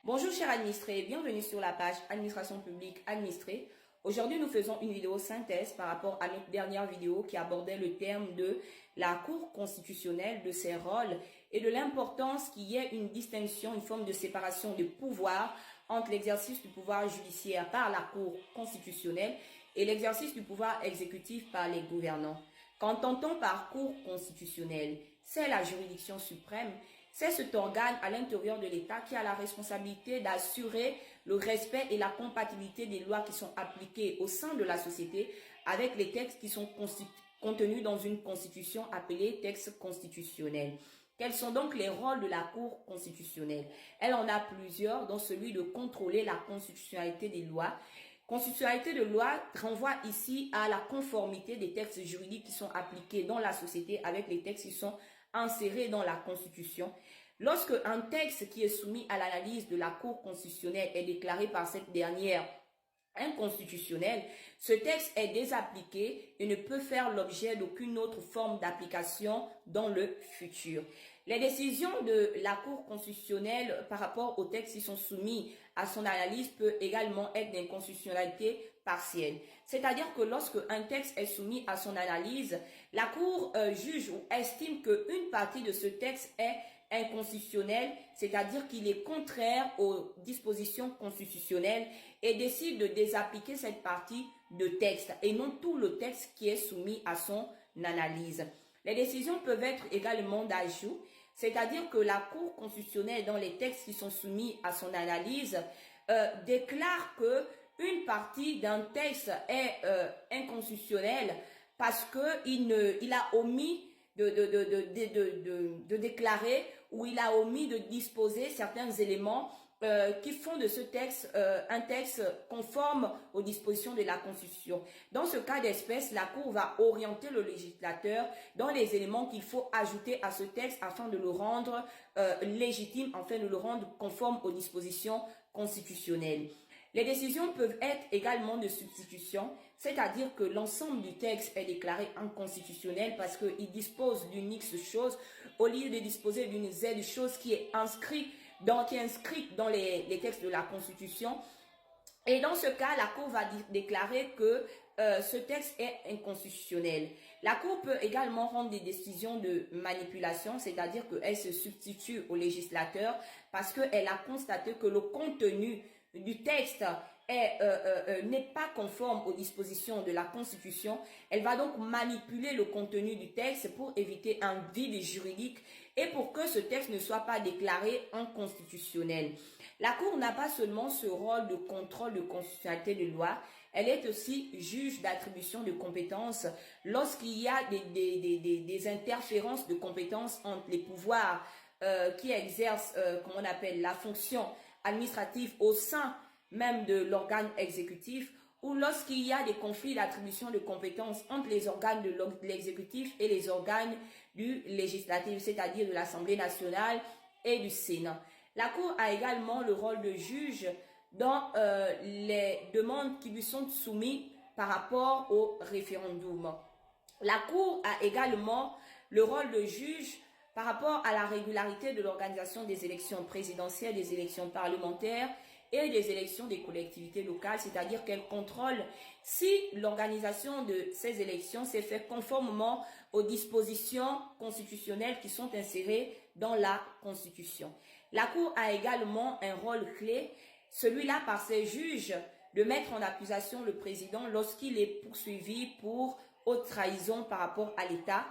Bonjour chers administrés, bienvenue sur la page Administration publique administrée. Aujourd'hui, nous faisons une vidéo synthèse par rapport à notre dernière vidéo qui abordait le terme de la Cour constitutionnelle, de ses rôles et de l'importance qu'il y ait une distinction, une forme de séparation de pouvoir entre l'exercice du pouvoir judiciaire par la Cour constitutionnelle et l'exercice du pouvoir exécutif par les gouvernants. Qu'entend-on par Cour constitutionnelle? C'est la juridiction suprême. C'est cet organe à l'intérieur de l'État qui a la responsabilité d'assurer le respect et la compatibilité des lois qui sont appliquées au sein de la société avec les textes qui sont contenus dans une constitution appelée texte constitutionnel. Quels sont donc les rôles de la Cour constitutionnelle? Elle en a plusieurs, dont celui de contrôler la constitutionnalité des lois. Constitutionnalité de loi renvoie ici à la conformité des textes juridiques qui sont appliqués dans la société avec les textes qui sont insérés dans la Constitution. Lorsque un texte qui est soumis à l'analyse de la Cour constitutionnelle est déclaré par cette dernière inconstitutionnel, ce texte est désappliqué et ne peut faire l'objet d'aucune autre forme d'application dans le futur. Les décisions de la Cour constitutionnelle par rapport aux textes qui sont soumis à son analyse peut également être d'inconstitutionnalité partielle. C'est-à-dire que lorsque un texte est soumis à son analyse, la Cour juge ou estime qu'une partie de ce texte est inconstitutionnel, c'est-à-dire qu'il est contraire aux dispositions constitutionnelles et décide de désappliquer cette partie de texte et non tout le texte qui est soumis à son analyse. Les décisions peuvent être également d'ajout, c'est-à-dire que la Cour constitutionnelle, dans les textes qui sont soumis à son analyse, déclare que une partie d'un texte est inconstitutionnelle parce que il a omis de déclarer ou il a omis de disposer certains éléments qui font de ce texte un texte conforme aux dispositions de la Constitution. Dans ce cas d'espèce, la Cour va orienter le législateur dans les éléments qu'il faut ajouter à ce texte afin de le rendre légitime, afin de le rendre conforme aux dispositions constitutionnelles. Les décisions peuvent être également de substitution, c'est-à-dire que l'ensemble du texte est déclaré inconstitutionnel parce qu'il dispose d'une X chose au lieu de disposer d'une Z chose qui est inscrite dans les textes de la Constitution. Et dans ce cas, la Cour va déclarer que ce texte est inconstitutionnel. La Cour peut également rendre des décisions de manipulation, c'est-à-dire qu'elle se substitue au législateur parce qu'elle a constaté que le contenu du texte n'est pas conforme aux dispositions de la Constitution. Elle va donc manipuler le contenu du texte pour éviter un vide juridique et pour que ce texte ne soit pas déclaré inconstitutionnel. La Cour n'a pas seulement ce rôle de contrôle de constitutionnalité de loi, elle est aussi juge d'attribution de compétences lorsqu'il y a des interférences de compétences entre les pouvoirs qui exercent, comme on appelle, la fonction administrative au sein même de l'organe exécutif ou lorsqu'il y a des conflits d'attribution de compétences entre les organes de l'exécutif et les organes du législatif, c'est-à-dire de l'Assemblée nationale et du Sénat. La Cour a également le rôle de juge dans les demandes qui lui sont soumises par rapport au référendum. La Cour a également le rôle de juge par rapport à la régularité de l'organisation des élections présidentielles, des élections parlementaires et des élections des collectivités locales, c'est-à-dire qu'elle contrôle si l'organisation de ces élections s'est faite conformément aux dispositions constitutionnelles qui sont insérées dans la Constitution. La Cour a également un rôle clé, celui-là par ses juges, de mettre en accusation le président lorsqu'il est poursuivi pour haute trahison par rapport à l'État,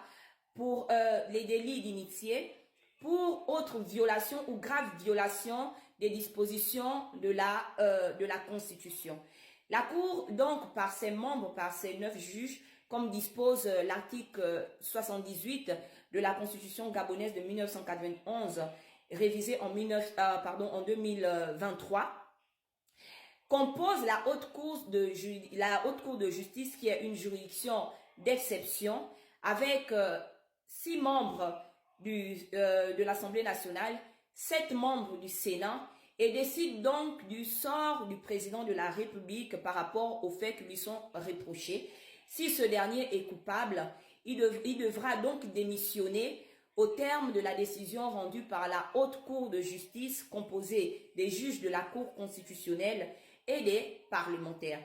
pour les délits d'initié, pour autres violations ou graves violations des dispositions de la Constitution. La Cour, donc, par ses membres, par ses 9 juges, comme dispose l'article 78 de la Constitution gabonaise de 1991, révisée en 2023, compose la Haute Cour de justice qui est une juridiction d'exception avec 6 membres de l'Assemblée nationale, 7 membres du Sénat et décide donc du sort du président de la République par rapport aux faits qui lui sont reprochés. Si ce dernier est coupable, il devra donc démissionner au terme de la décision rendue par la Haute Cour de justice composée des juges de la Cour constitutionnelle et des parlementaires.